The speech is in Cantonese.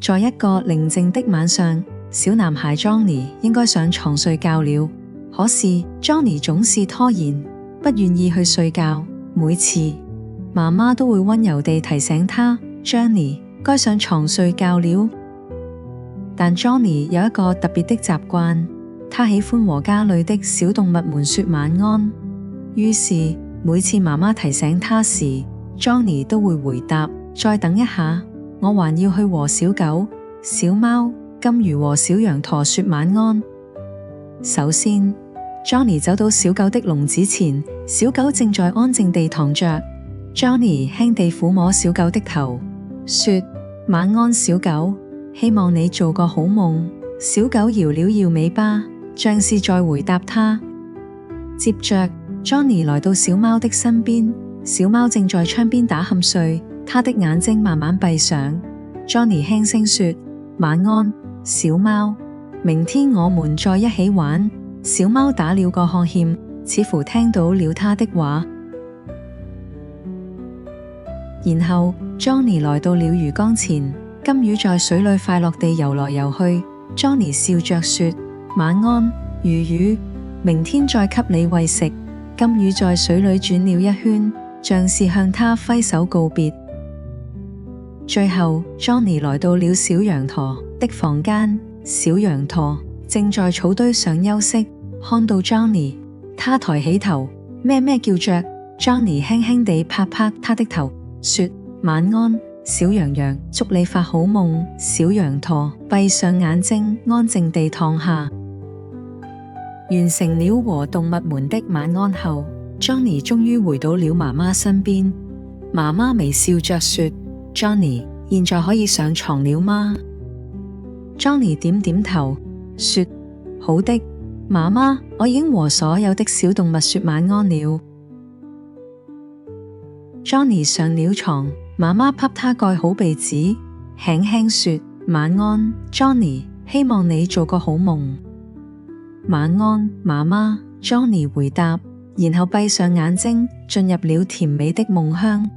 在一個寧靜的晚上，小男孩 Johnny 應該上床睡覺了，可是 Johnny 總是拖延，不願意去睡覺。每次媽媽都會溫柔地提醒他 Johnny 該上床睡覺了。但 Johnny 有一個特別的習慣，他喜歡和家裏的小動物們說晚安。於是每次媽媽提醒他時， Johnny 都會回答：再等一下，我還要去和小狗、小貓、金魚和小羊駝說晚安。首先 Johnny 走到小狗的籠子前，小狗正在安靜地躺着。Johnny 輕地撫摸小狗的頭，說：晚安小狗，希望你做個好夢。小狗搖了搖尾巴，像是在回答他。接着 Johnny 來到小貓的身邊，小貓正在窗邊打瞌睡，它的眼睛慢慢閉上。Johnny 輕聲說：晚安小貓，明天我們再一起玩。小貓打了個呵欠，似乎聽到了他的話。然後 Johnny 來到了魚缸前，金魚在水裏快樂地游來游去。Johnny 笑着說：晚安魚魚，明天再給你餵食。金魚在水裏轉了一圈，像是向他揮手告別。最後 Johnny 來到了小羊駝的房間，小羊駝正在草堆上休息，看到 Johnny， 他抬起頭，咩咩叫着。Johnny 輕輕地拍拍他的頭，說：晚安，小羊羊，祝你發好夢。小羊駝閉上眼睛，安靜地躺下。完成了和動物們的晚安後， Johnny 終於回到了媽媽身邊。媽媽微笑着說： Johnny， 現在可以上床了嗎？ Johnny 點點頭，說：好的，媽媽，我已經和所有的小動物說晚安了。Johnny 上了床，媽媽給他蓋好被子，輕輕說：晚安 Johnny， 希望你做個好夢。晚安媽媽， Johnny 回答，然後閉上眼睛，進入了甜美的夢鄉。